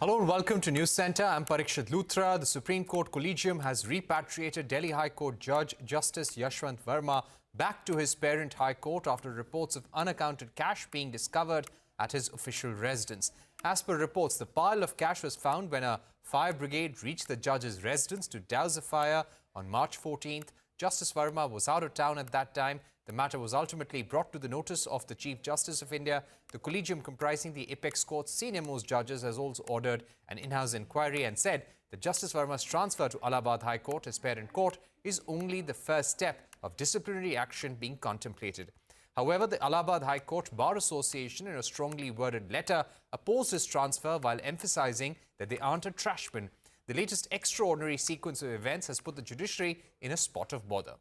Hello and welcome to Newscentre. I'm Parikshit Luthra. The Supreme Court Collegium has repatriated Delhi High Court Judge Justice Yashwant Varma back to his parent High Court after reports of unaccounted cash being discovered at his official residence. As per reports, the pile of cash was found when a fire brigade reached the judge's residence to douse the fire on March 14th. Justice Varma was out of town at that time. The matter was ultimately brought to the notice of the Chief Justice of India. The collegium comprising the apex court's senior-most judges has also ordered an in-house inquiry and said that Justice Varma's transfer to Allahabad High Court, his parent court, is only the first step of disciplinary action being contemplated. However, the Allahabad High Court Bar Association, in a strongly worded letter, opposed his transfer while emphasizing that they aren't a trash bin. The latest extraordinary sequence of events has put the judiciary in a spot of bother.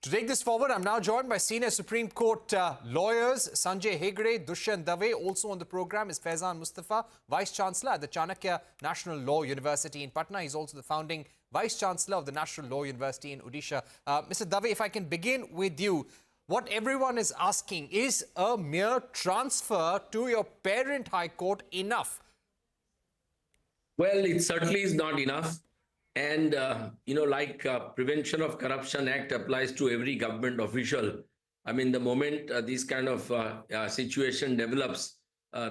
To take this forward, I'm now joined by senior Supreme Court lawyers Sanjay, Hegde, Dushyant. Also on the program is Faizan Mustafa, Vice-Chancellor at the Chanakya National Law University in Patna. He's also the founding Vice-Chancellor of the National Law University in Odisha. Mr. Dave, if I can begin with you, what everyone is asking, is a mere transfer to your parent High Court enough? Well, it certainly is not enough. And, like Prevention of Corruption Act applies to every government official. I mean, the moment this kind of situation develops,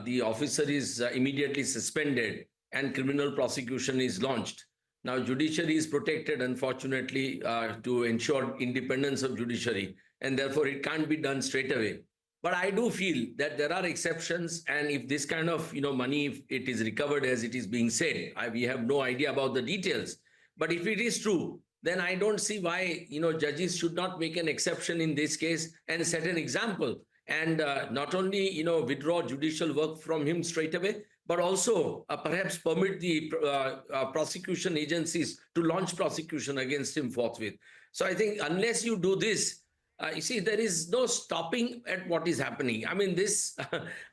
the officer is immediately suspended and criminal prosecution is launched. Now, judiciary is protected, unfortunately, to ensure independence of judiciary, and therefore it can't be done straight away. But I do feel that there are exceptions, and if this kind of money, if it is recovered as it is being said, we have no idea about the details. But if it is true, then I don't see why judges should not make an exception in this case and set an example, and not only withdraw judicial work from him straight away, but also perhaps permit the prosecution agencies to launch prosecution against him forthwith. So I think unless you do this, you see, there is no stopping at what is happening. I mean, this,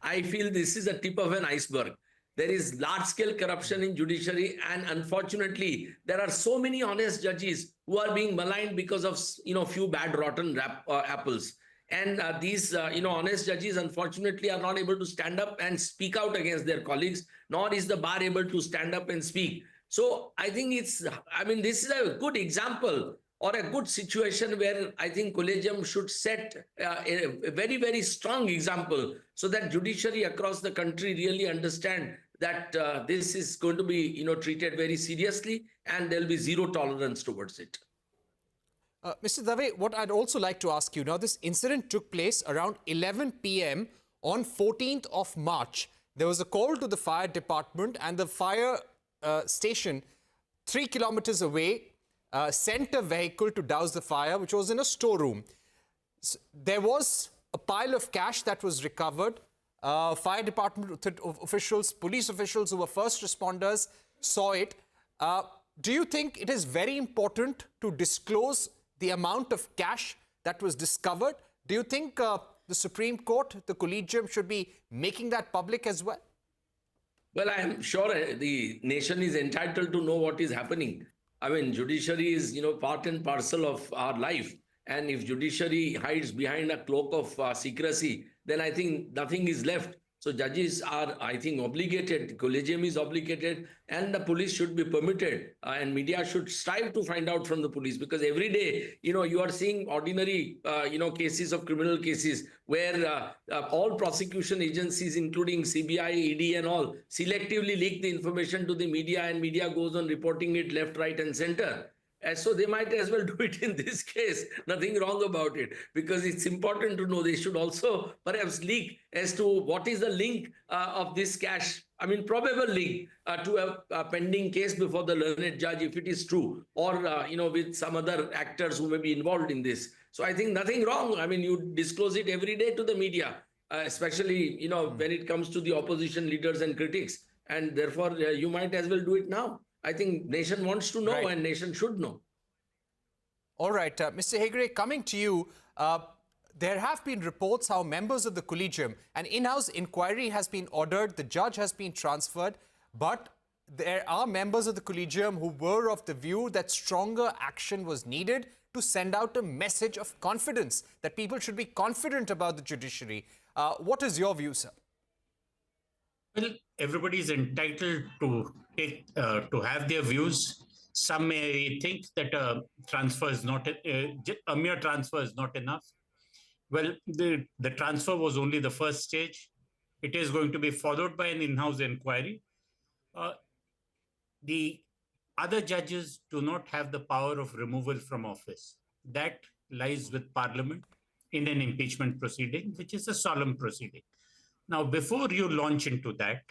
I feel this is a tip of an iceberg. There is large-scale corruption in judiciary, and unfortunately, there are so many honest judges who are being maligned because of few bad rotten apples. And these honest judges, unfortunately, are not able to stand up and speak out against their colleagues, nor is the bar able to stand up and speak. So I think this is a good example or a good situation where I think collegium should set a very, very strong example so that judiciary across the country really understand that this is going to be treated very seriously, and there will be zero tolerance towards it. Mr. Dave, what I'd also like to ask you now, this incident took place around 11 p.m. on 14th of March. There was a call to the fire department, and the fire station 3 kilometers away sent a vehicle to douse the fire, which was in a storeroom. There was a pile of cash that was recovered. Fire department officials, police officials who were first responders saw it. Do you think it is very important to disclose the amount of cash that was discovered? Do you think the Supreme Court, the collegium, should be making that public as well? Well, I am sure the nation is entitled to know what is happening. I mean, judiciary is, part and parcel of our life. And if judiciary hides behind a cloak of secrecy, then I think nothing is left. So judges are, I think, obligated, collegium is obligated, and the police should be permitted, and media should strive to find out from the police, because every day, you are seeing ordinary, cases of criminal cases where all prosecution agencies, including CBI, ED and all, selectively leak the information to the media, and media goes on reporting it left, right and center. So they might as well do it in this case. Nothing wrong about it, because it's important to know. They should also perhaps leak as to what is the link of this cash, probable link to a pending case before the learned judge, if it is true, or, with some other actors who may be involved in this. So I think nothing wrong. You disclose it every day to the media, especially, when it comes to the opposition leaders and critics. And therefore, you might as well do it now. I think nation wants to know, right, and nation should know. All right, Mr. Hegde, coming to you, there have been reports how members of the collegium, an in-house inquiry has been ordered, the judge has been transferred, but there are members of the collegium who were of the view that stronger action was needed to send out a message of confidence, that people should be confident about the judiciary. What is your view, sir? Well, everybody is entitled to have their views. Some may think that a mere transfer is not enough. Well, the transfer was only the first stage. It is going to be followed by an in-house inquiry. The other judges do not have the power of removal from office. That lies with Parliament in an impeachment proceeding, which is a solemn proceeding. Now, before you launch into that,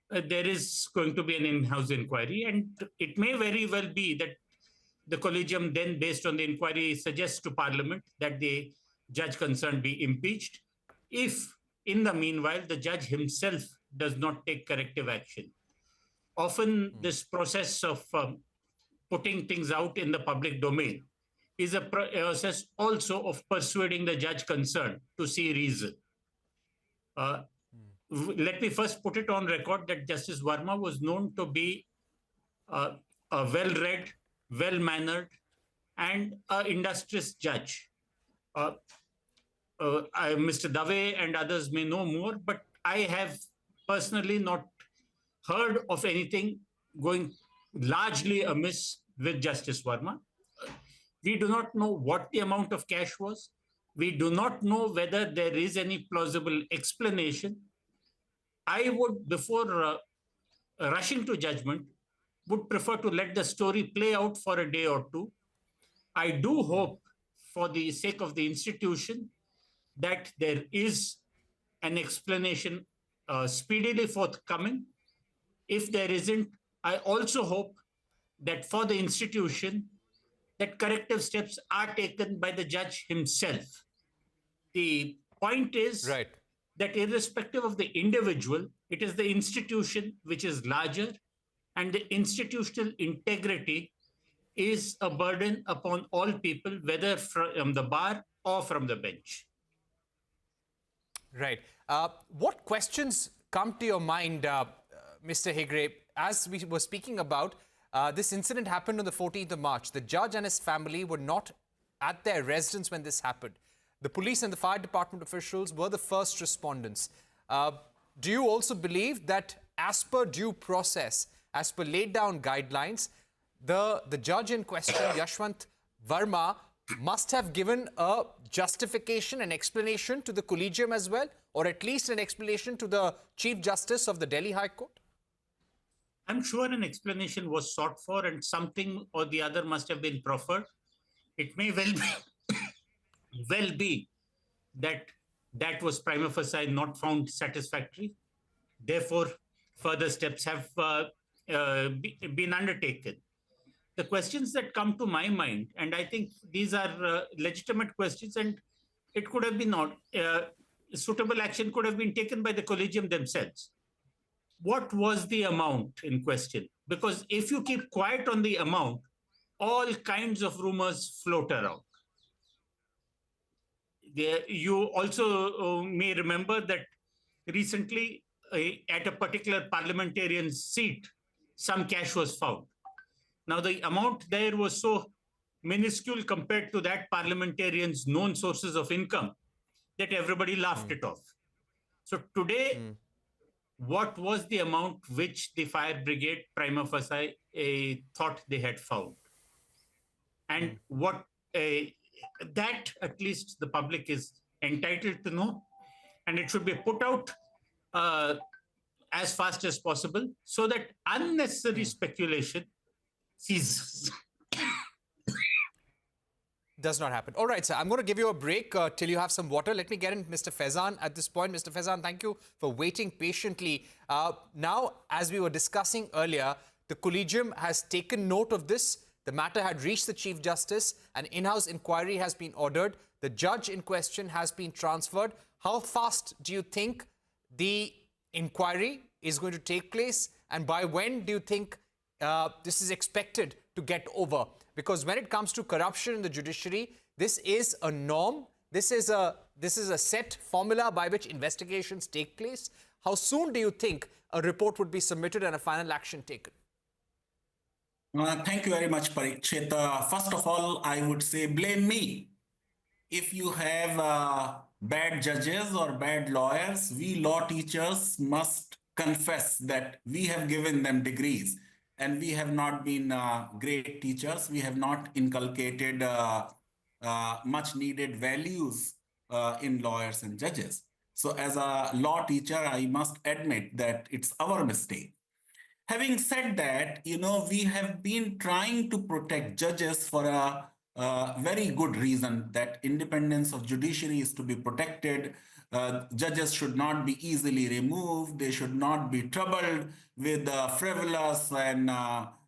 there is going to be an in-house inquiry, and it may very well be that the collegium then, based on the inquiry, suggests to Parliament that the judge concerned be impeached if, in the meanwhile, the judge himself does not take corrective action. Often, this process of putting things out in the public domain is a process also of persuading the judge concerned to see reason. Let me first put it on record that Justice Varma was known to be a well-read, well-mannered, and an industrious judge. Mr. Dave and others may know more, but I have personally not heard of anything going largely amiss with Justice Varma. We do not know what the amount of cash was. We do not know whether there is any plausible explanation. I would, before rushing to judgment, would prefer to let the story play out for a day or two. I do hope, for the sake of the institution, that there is an explanation speedily forthcoming. If there isn't, I also hope that for the institution, that corrective steps are taken by the judge himself. The point is that irrespective of the individual, it is the institution which is larger, and the institutional integrity is a burden upon all people, whether from the bar or from the bench. Right. What questions come to your mind, Mr. Hegde? As we were speaking about, this incident happened on the 14th of March. The judge and his family were not at their residence when this happened. The police and the fire department officials were the first respondents. Do you also believe that as per due process, as per laid down guidelines, the judge in question, Yashwant Varma, must have given a justification and explanation to the collegium as well, or at least an explanation to the Chief Justice of the Delhi High Court? I'm sure an explanation was sought for and something or the other must have been proffered. It may well be that that was prima facie not found satisfactory. Therefore, further steps have been undertaken. The questions that come to my mind, and I think these are legitimate questions, and it could have been not, suitable action could have been taken by the collegium themselves. What was the amount in question? Because if you keep quiet on the amount, all kinds of rumors float around. You also may remember that recently at a particular parliamentarian's seat, some cash was found. Now, the amount there was so minuscule compared to that parliamentarian's known sources of income that everybody laughed it off. So today, what was the amount which the fire brigade prima facie thought they had found? And what that at least the public is entitled to know, and it should be put out as fast as possible so that unnecessary speculation ceases. Does not happen. All right, sir. I'm going to give you a break till you have some water. Let me get in Mr. Faizan at this point. Mr. Faizan, thank you for waiting patiently. Now, as we were discussing earlier, the collegium has taken note of this. The matter had reached the Chief Justice. An in-house inquiry has been ordered. The judge in question has been transferred. How fast do you think the inquiry is going to take place? And by when do you think this is expected to get over? Because when it comes to corruption in the judiciary, this is a norm. This is a set formula by which investigations take place. How soon do you think a report would be submitted and a final action taken? Thank you very much, Parikshit. First of all, I would say blame me. If you have bad judges or bad lawyers, we law teachers must confess that we have given them degrees and we have not been great teachers. We have not inculcated much needed values in lawyers and judges. So as a law teacher, I must admit that it's our mistake. Having said that, we have been trying to protect judges for a very good reason, that independence of judiciary is to be protected. Judges should not be easily removed. They should not be troubled with frivolous and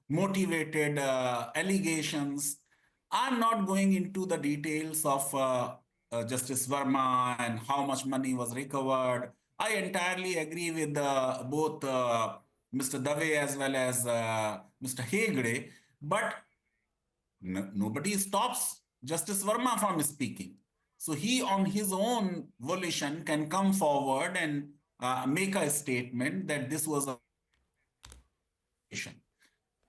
motivated allegations. I'm not going into the details of Justice Varma and how much money was recovered. I entirely agree with both Mr. Dave as well as Mr. Hegde, but nobody stops Justice Varma from speaking. So he, on his own volition, can come forward and make a statement that this was a...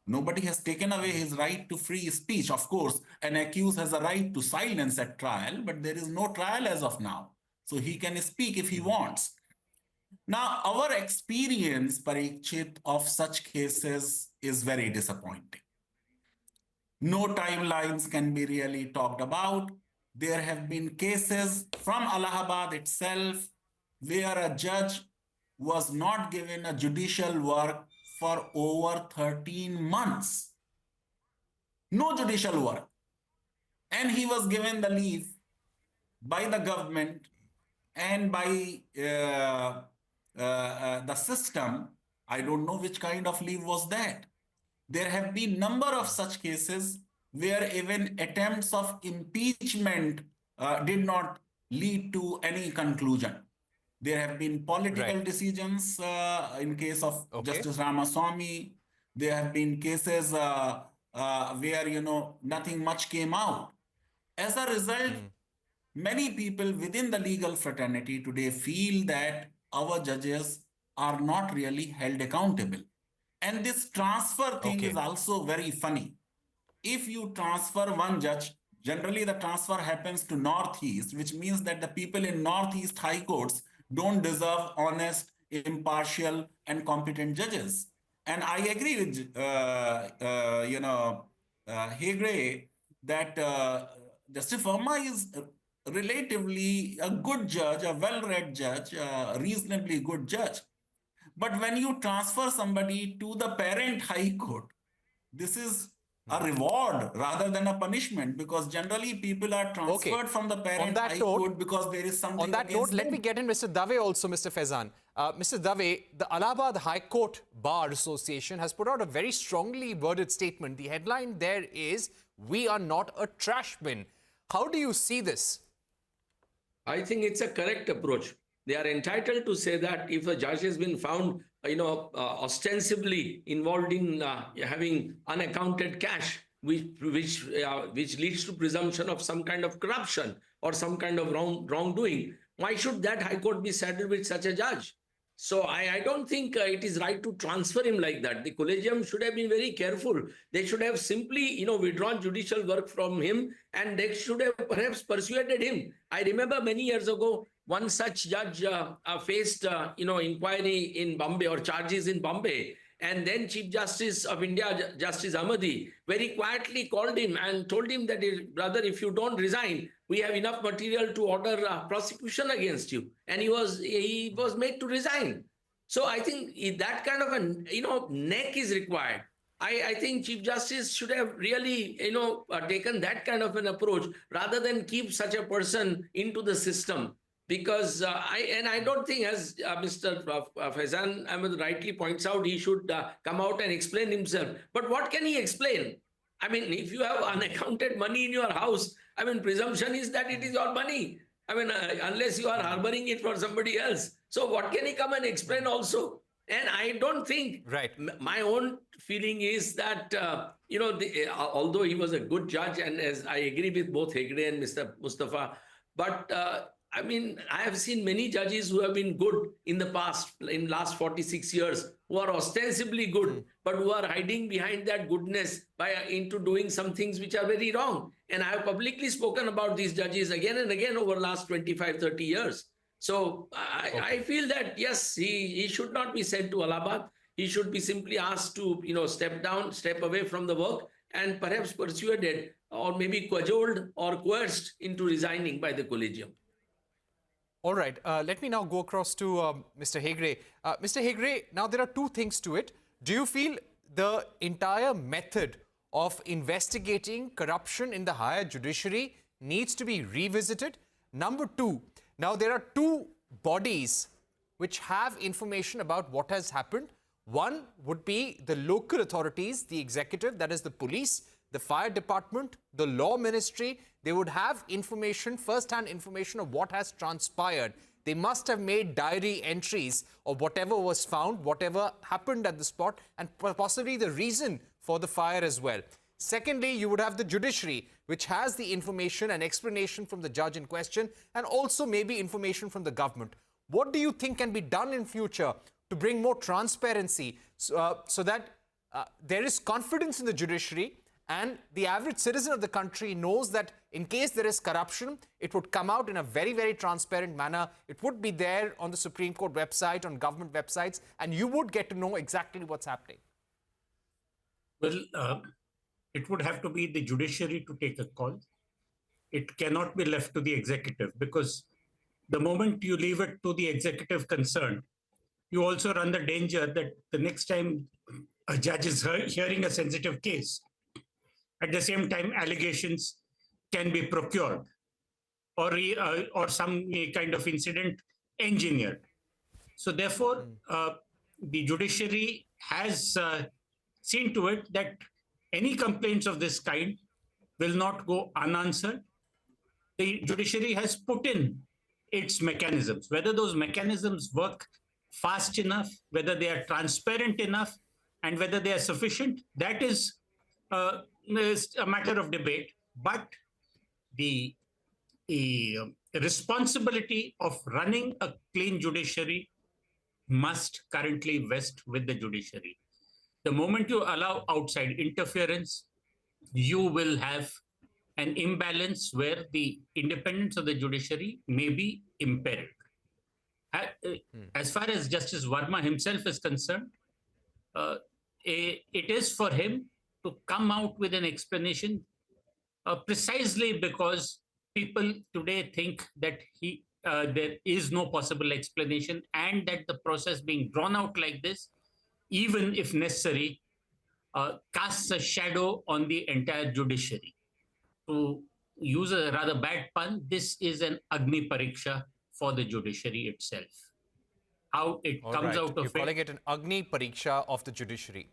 Nobody has taken away his right to free speech. Of course, an accused has a right to silence at trial, but there is no trial as of now. So he can speak if he wants. Now, our experience, Parikshit, of such cases is very disappointing. No timelines can be really talked about. There have been cases from Allahabad itself where a judge was not given a judicial work for over 13 months. No judicial work. And he was given the leave by the government and by the system. I don't know which kind of leave was that. There have been number of such cases where even attempts of impeachment did not lead to any conclusion. There have been political decisions in case of Justice Ramaswamy. There have been cases where, nothing much came out. As a result, many people within the legal fraternity today feel that our judges are not really held accountable. And this transfer thing is also very funny. If you transfer one judge, generally the transfer happens to Northeast, which means that the people in Northeast high courts don't deserve honest, impartial, and competent judges. And I agree with, Hegde that Justice Varma is relatively a good judge, a well-read judge, a reasonably good judge. But when you transfer somebody to the parent high court, this is a reward rather than a punishment, because generally people are transferred from the parent high court because there is something. On that note, let me get in Mr. Dave also, Mr. Faizan. Mr. Dave, the Allahabad High Court Bar Association has put out a very strongly worded statement. The headline there is, "We are not a trash bin." How do you see this? I think it's a correct approach. They are entitled to say that if a judge has been found, ostensibly involved in having unaccounted cash, which leads to presumption of some kind of corruption or some kind of wrongdoing, why should that High Court be saddled with such a judge? So I don't think it is right to transfer him like that. The collegium should have been very careful. They should have simply, withdrawn judicial work from him, and they should have perhaps persuaded him. I remember many years ago, one such judge faced, inquiry in Bombay or charges in Bombay. And then Chief Justice of India, Justice Ahmadi, very quietly called him and told him that, brother, if you don't resign, we have enough material to order prosecution against you. And he was made to resign. So I think that kind of a, neck is required. I think Chief Justice should have really, taken that kind of an approach rather than keep such a person into the system. Because I don't think, as Mr. Faizan Ahmed rightly points out, he should come out and explain himself. But what can he explain? I mean, if you have unaccounted money in your house, presumption is that it is your money. Unless you are harboring it for somebody else. So what can he come and explain also? And I don't think, my own feeling is that, although he was a good judge, and as I agree with both Hegde and Mr. Mustafa, but I mean, I have seen many judges who have been good in the past, in last 46 years, who are ostensibly good, but who are hiding behind that goodness into doing some things which are very wrong. And I have publicly spoken about these judges again and again over the last 25, 30 years. So I feel that, yes, he should not be sent to Allahabad. He should be simply asked to, step down, step away from the work, and perhaps persuaded or maybe cajoled or coerced into resigning by the collegium. All right, let me now go across to Mr. Hegde. Mr. Hegde, now there are two things to it. Do you feel the entire method of investigating corruption in the higher judiciary needs to be revisited? Number two, now there are two bodies which have information about what has happened. One would be the local authorities, the executive, that is the police, the fire department, the law ministry. They would have information, first-hand information of what has transpired. They must have made diary entries of whatever was found, whatever happened at the spot, and possibly the reason for the fire as well. Secondly, you would have the judiciary, which has the information and explanation from the judge in question, and also maybe information from the government. What do you think can be done in future to bring more transparency so that there is confidence in the judiciary, and the average citizen of the country knows that in case there is corruption, it would come out in a very, very transparent manner. It would be there on the Supreme Court website, on government websites, and you would get to know exactly what's happening. Well, it would have to be the judiciary to take a call. It cannot be left to the executive, because the moment you leave it to the executive concerned, you also run the danger that the next time a judge is hearing a sensitive case, at the same time, allegations can be procured or some kind of incident engineered. So therefore, the judiciary has seen to it that any complaints of this kind will not go unanswered. The judiciary has put in its mechanisms. Whether those mechanisms work fast enough, whether they are transparent enough, and whether they are sufficient, that is a matter of debate. But the responsibility of running a clean judiciary must currently vest with the judiciary. The moment you allow outside interference, you will have an imbalance where the independence of the judiciary may be impaired. As far as Justice Varma himself is concerned, it is for him to come out with an explanation precisely because people today think that there is no possible explanation, and that the process being drawn out like this, even if necessary, casts a shadow on the entire judiciary. To use a rather bad pun, this is an Agni Pariksha for the judiciary itself. How it comes out of You're calling it an Agni Pariksha of the judiciary.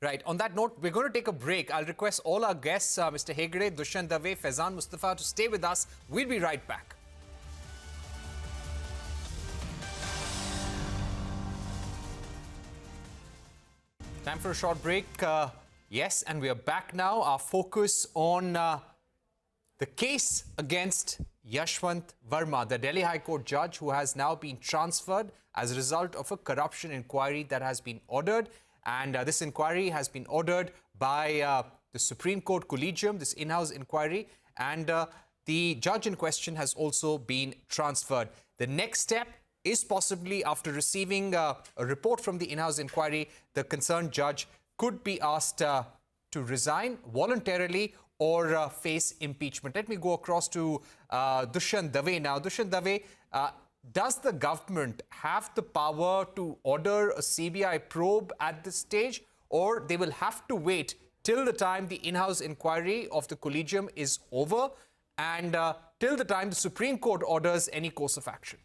Right. On that note, we're going to take a break. I'll request all our guests, Mr. Hegde, Dushyant, Faizan, Mustafa, to stay with us. We'll be right back. Time for a short break. Yes, and we are back now. Our focus on the case against Yashwant Varma, the Delhi High Court judge who has now been transferred as a result of a corruption inquiry that has been ordered. And this inquiry has been ordered by the Supreme Court collegium, this in-house inquiry, and the judge in question has also been transferred. The next step is possibly, after receiving a report from the in-house inquiry, the concerned judge could be asked to resign voluntarily or face impeachment. Let me go across to Dushyant Dave now. Dushyant Dave, does the government have the power to order a CBI probe at this stage, or they will have to wait till the time the in-house inquiry of the collegium is over and till the time the Supreme Court orders any course of action?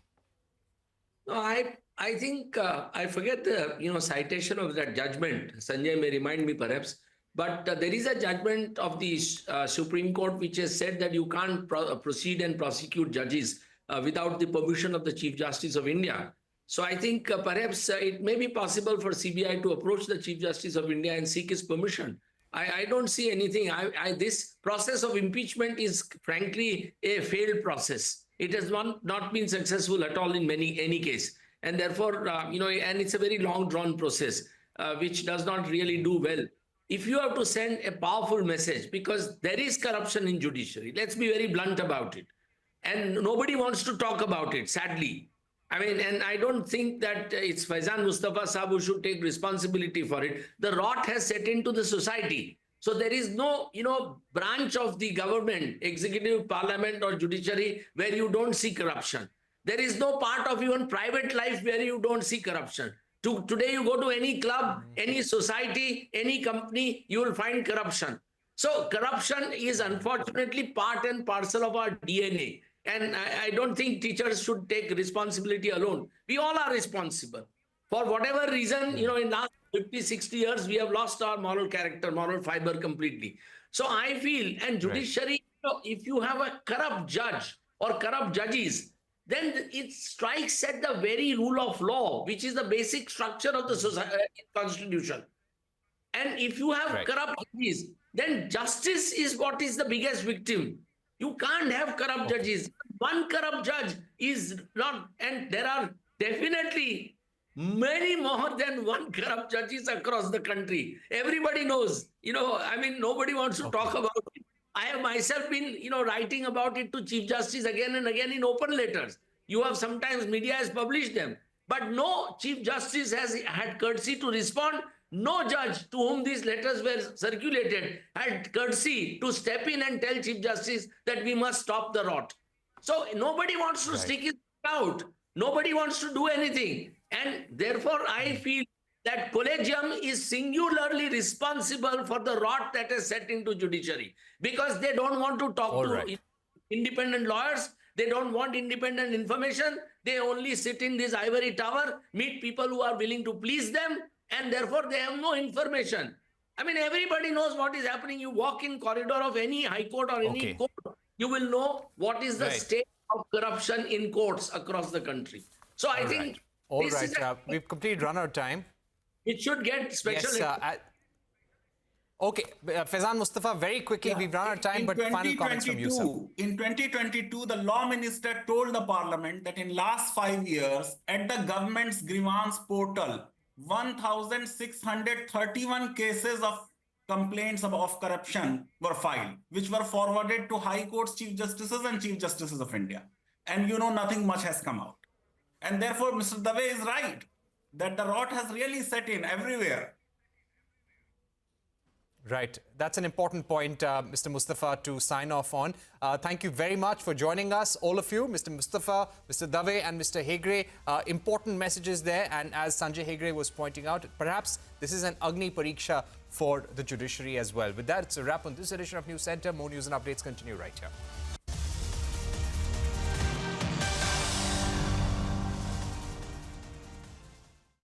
No, I think I forget the citation of that judgment. Sanjay may remind me perhaps, but there is a judgment of the Supreme Court which has said that you can't proceed and prosecute judges without the permission of the Chief Justice of India. So I think perhaps it may be possible for CBI to approach the Chief Justice of India and seek his permission. I don't see anything. This process of impeachment is frankly a failed process. It has not been successful at all in any case. And therefore, and it's a very long drawn process, which does not really do well. If you have to send a powerful message, because there is corruption in judiciary, let's be very blunt about it. And nobody wants to talk about it, sadly. I mean, and I don't think that it's Faizan Mustafa Sahab who should take responsibility for it. The rot has set into the society. So there is no, branch of the government, executive, parliament or judiciary where you don't see corruption. There is no part of even private life where you don't see corruption. Today you go to any club, any society, any company, you will find corruption. So corruption is unfortunately part and parcel of our DNA. And I don't think teachers should take responsibility alone. We all are responsible. For whatever reason, in last 50, 60 years, we have lost our moral character, moral fiber completely. So I feel, and judiciary, if you have a corrupt judge or corrupt judges, then it strikes at the very rule of law, which is the basic structure of the constitution. And if you have corrupt judges, then justice is what is the biggest victim. You can't have corrupt judges. One corrupt judge is not, and there are definitely many more than one corrupt judges across the country. Everybody knows, nobody wants to talk about it. I have myself been, writing about it to Chief Justice again and again in open letters. You have sometimes media has published them, but no Chief Justice has had courtesy to respond. No judge to whom these letters were circulated had courtesy to step in and tell Chief Justice that we must stop the rot. So nobody wants to stick his out. Nobody wants to do anything. And therefore, I feel that collegium is singularly responsible for the rot that is set into judiciary, because they don't want to talk to independent lawyers. They don't want independent information. They only sit in this ivory tower, meet people who are willing to please them, and therefore they have no information. I mean, everybody knows what is happening. You walk in corridor of any high court or any court, you will know what is the state of corruption in courts across the country. So I think we've completely run out of time. It should get special. Yes, okay, Faizan Mustafa, very quickly, we've run out of time, but final comments from you, sir. In 2022, the law minister told the parliament that in last 5 years, at the government's grievance portal, 1,631 cases of complaints of corruption were filed, which were forwarded to High Court's Chief Justices and Chief Justices of India. And nothing much has come out. And therefore, Mr. Dave is right that the rot has really set in everywhere. Right. That's an important point, Mr. Mustafa, to sign off on. Thank you very much for joining us, all of you, Mr. Mustafa, Mr. Dave and Mr. Hegde. Important messages there. And as Sanjay Hegde was pointing out, perhaps this is an Agni Pariksha for the judiciary as well. With that, it's a wrap on this edition of Newscentre. More news and updates continue right here.